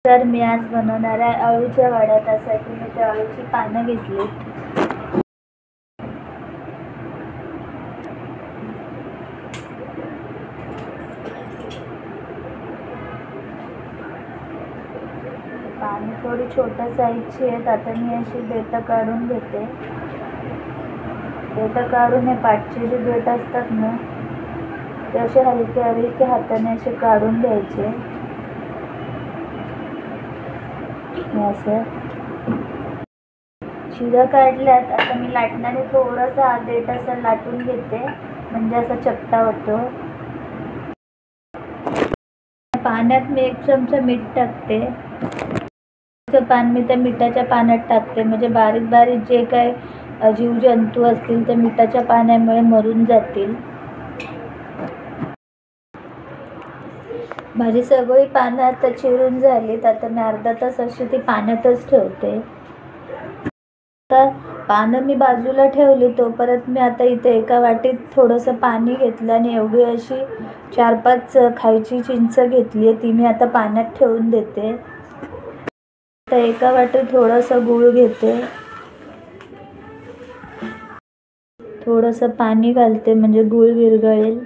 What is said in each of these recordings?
तर मी आज बनवणार आहे अळूच्या वड्या. त्यासाठी मी त्या अळूची पानं घेतली. पानं थोडी छोट्या साईजची आहेत. आता मी अशी देठं काढून घेते. देठं काढून हे पाठचे जे देठ असतात ना ते असे हलके हलके हाताने असे काढून घ्यायचे. असं शिरा काढल्यात. आता मी लाटण्याने थोडासा हा देठ असा लाटून घेते, म्हणजे असा चपटा होतो. पाण्यात मी 1 चमचा मीठ टाकते. पान मी त्या मिठाच्या पाण्यात टाकते, म्हणजे बारीक बारीक जे काय जीवजंतू असतील ते मिठाच्या पाण्यामुळे मरून जातील. माझी सगळी पानं आता चिरून झालीत. आता मी अर्धा तास अशी ती पाण्यातच ठेवते. आता पानं मी बाजूला ठेवली. तोपर्यंत मी आता इथे एका वाटीत थोडंसं पाणी घेतलं आणि एवढी अशी 4-5 खायची चिंच घेतली आहे, ती मी आता पाण्यात ठेवून देते. आता एका वाटीत थोडंसं गूळ घेते, थोडंसं पाणी घालते म्हणजे गूळ विरघळेल.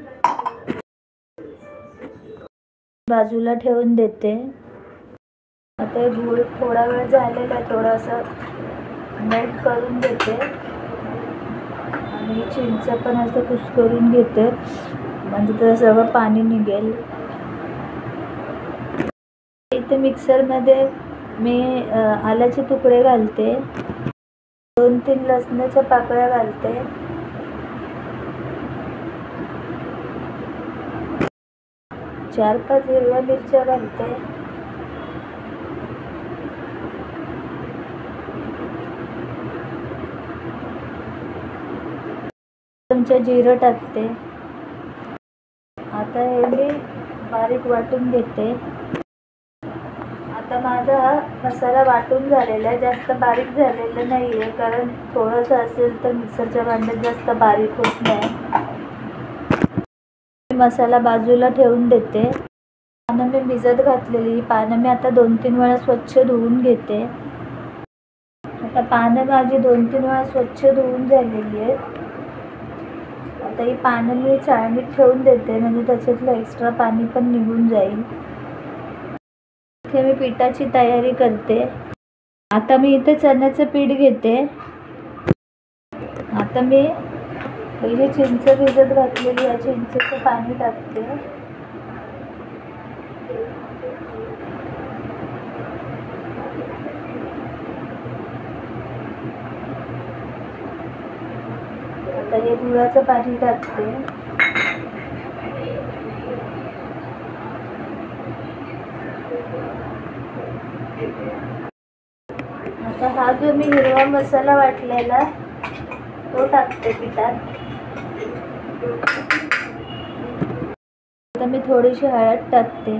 बाजूला ठेवून देते. आता गूळ थोडा वेळ झालेला आहे, थोडंसं मेल्ट करून घेते आणि चिंच पण असं कुस्करून घेते, म्हणजे त्याचं सगळं पाणी निघेल. इथे मिक्सरमध्ये मी आल्याचे तुकडे घालते, 2-3 लसणाच्या पाकळ्या घालते, 4-5 हिरव्या मिरच्या घालते, 1 चमचा जिरं टाकते. आता हे मी बारीक वाटून घेते. आता माझा हा मसाला वाटून झालेला आहे, जास्त बारीक झालेलं नाही आहे, कारण थोडंसं असेल तर मिक्सरच्या भांड्यात जास्त बारीक होत नाही. मसाला बाजूला ठेवून देते. पानं मी भिजत घातलेली पानं मी आता 2-3 वेळा स्वच्छ धुवून घेते. आता पानं माझी 2-3 वेळा स्वच्छ धुवून झालेली आहेत. आता ही पानं मी चाळणीत ठेवून देते, म्हणजे त्याच्यातलं एक्स्ट्रा पाणी पण निघून जाईल. इथे मी पिठाची तयारी करते. आता मी इथे चण्याचं पीठ घेते. आता मी पहिले चिंच भिजत घातलेली या चिंचेचं पाणी टाकते. आता हे गुळाचं पाणी टाकते. आता हा जो मी हिरवा मसाला वाटलेला तो टाकते पिठात. आता मी थोडीशी हळद टाकते,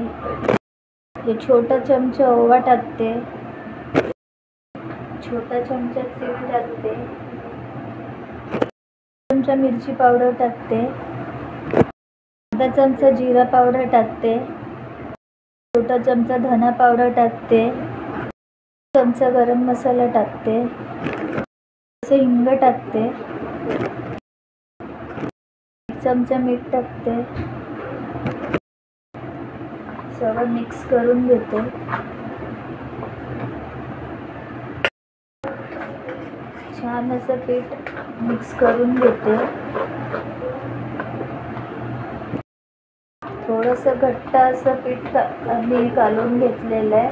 एक छोटा चमचा ओवा टाकते, छोटा चमचा तीळ टाकते, चमचा मिरची पावडर टाकते, अर्धा चमचा जिरा पावडर टाकते, छोटा चमचा धना पावडर टाकते, चमचा गरम मसाला टाकते, हिंग टाकते, 1 चमचा मीठ टाकते. सगळं मिक्स करून घेते. छान असं पीठ मिक्स करून घेते. थोडंसं घट्ट असं पीठ मी कालवून घेतलेलं आहे.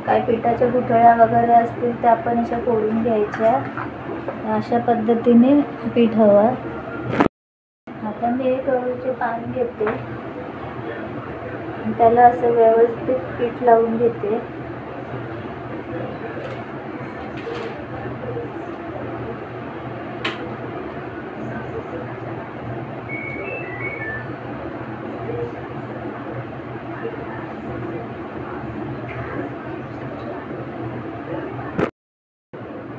काही पिठाच्या गुठळ्या वगैरे असतील त्या आपण अशा फोडून घ्यायच्या. अशा पद्धतीने पीठ हवं. आता मी एक अळूचे पान घेते, त्याला असं व्यवस्थित पीठ लावून घेते.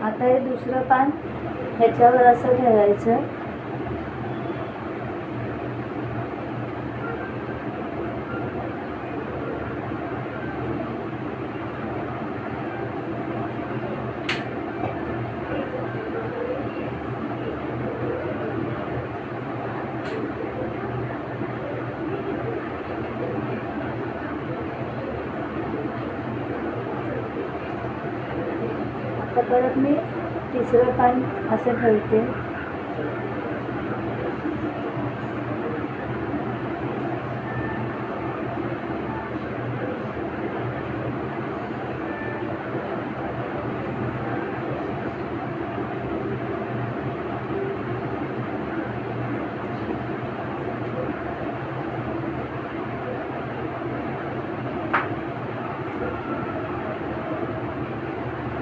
आता हे दुसरं पान ह्याच्यावर असं ठेवायचं. आता परत मी तिसरं पान असं ठेवते.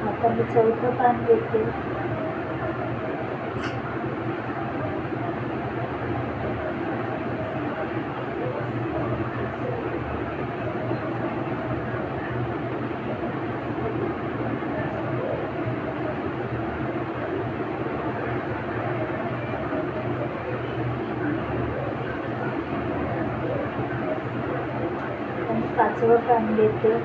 आता मी चौथं पान घेते. आणि 5वं पान घेते.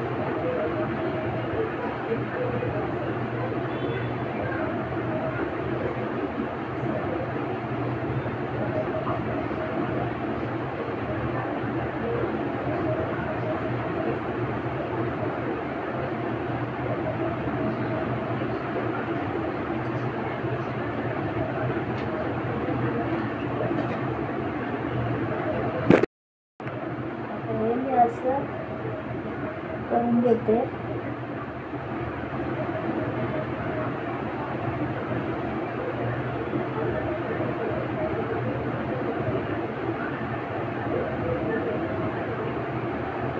हे मी असं करून घेते.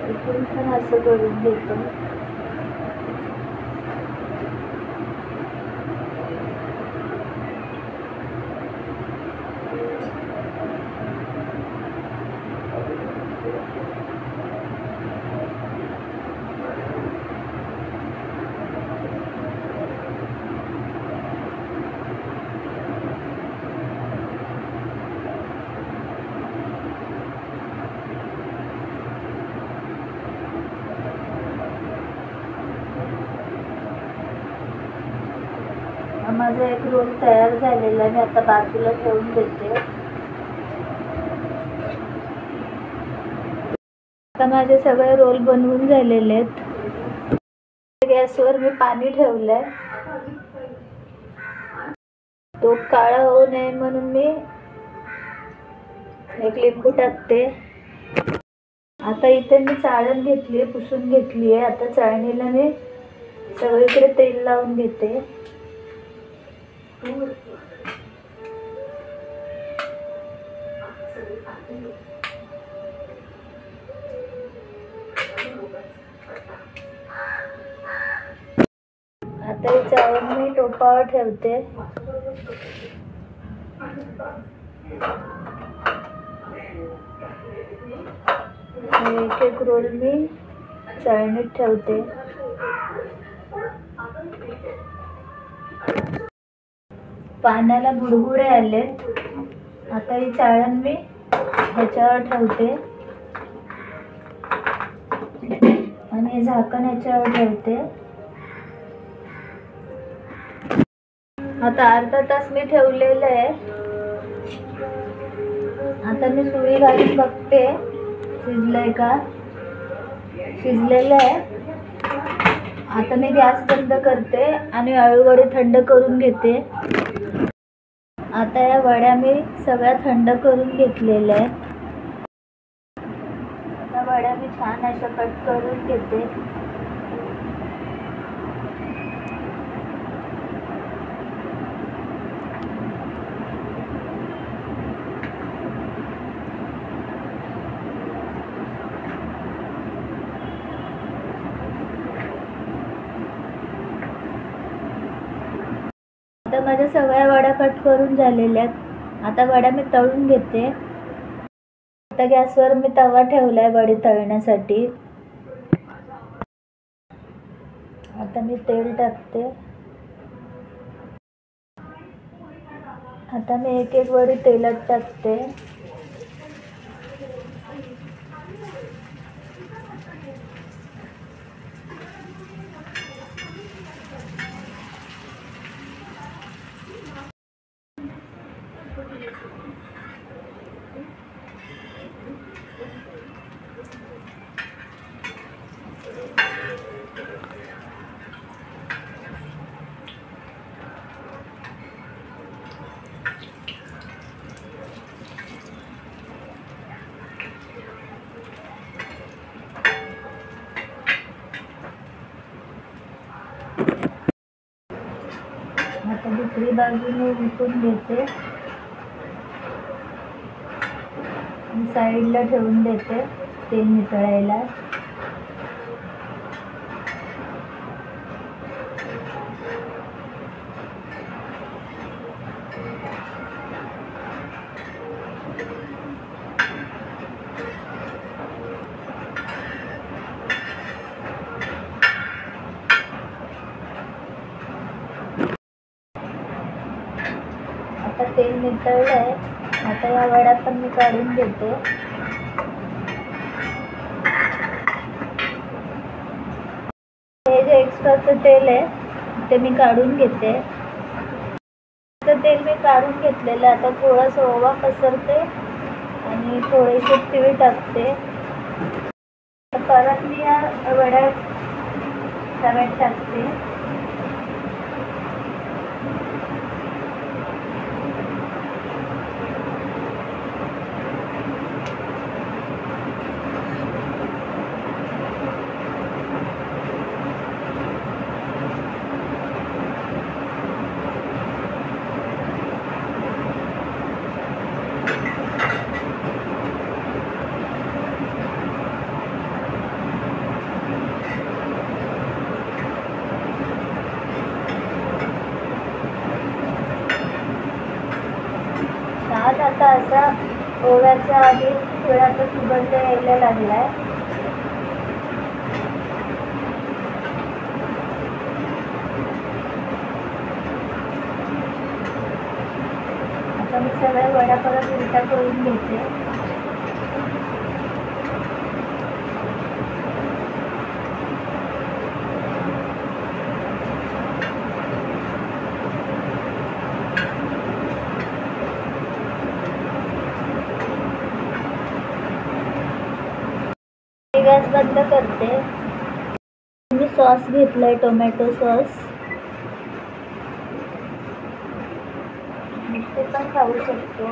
इथून पण असं करून घेते. माझा एक रोल तयार झालेला मी आता बाजूला ठेवून देते. आता माझे सगळे रोल बनवून झालेले आहेत. गॅसवर मी पाणी ठेवलंय. तो काळा होऊ नये म्हणून मी एक लिंबू टाकते. आता इथे मी चाळण घेतली, पुसून घेतली आहे. आता चाळणीला मी सगळीकडे तेल लावून घेते. आता ही चाळण मी टोपावर ठेवते. एक एक रोल मी चाळणीत ठेवते. पाण्याला बुडबुडे आले. आता ही चाळण मी ह्याच्यावर ठेवते आणि झाकण ह्याच्यावर ठेवते. आता अर्धा तास मी ठेवलेलं आहे. आता मी सुरी घालून बघते शिजलंय का. शिजलेलं आहे. आता मी गॅस बंद करते आणि अळूवडे थंड करून घेते. आता या वड्या मी सगळ्या थंड करून घेतलेल्या आहेत. आता वड्या मी छान अशा कट करून घेते. आता माझ्या सगळ्या वड्या कट करून झालेल्या आहेत. आता वड्या मी तळून घेते. आता गॅसवर मी तवा ठेवलाय वडे तळण्यासाठी. आता मी तेल टाकते. आता मी एक एक वडी तेलात टाकते. आता दुसरी बाजूने उलटून घेते आणि साईडला ठेवून देते तेल नितळायला. आता तेल नितळलंय. आता या वड्या पण मी काढून घेते. हे जे एक्स्ट्राचं तेल आहे ते मी काढून घेते. तेल मी काढून घेतलेलं. आता थोडंसं ओवा पसरते आणि थोडेसे तीळ टाकते. परत मी या वड्या तव्यात टाकते. आता असा ओव्याचा आधी तिळाचा सुगंध यायला लागलाय. आता मी सगळ्या वड्या परत उलटा करून घेते. गॅस बंद करते. मी सॉस घेतलाय, टोमॅटो सॉस. ते पण खाऊ शकतो.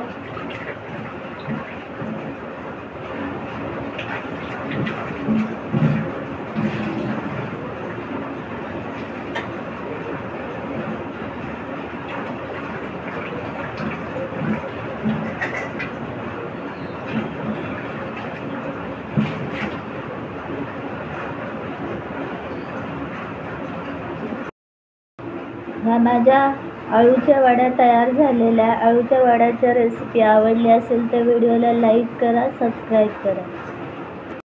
ह्या माझ्या आळूच्या वड्या तयार झालेल्या. आळूच्या वड्याच्या रेसिपी आवडली असेल तर व्हिडिओला लाईक करा, सबस्क्राईब करा.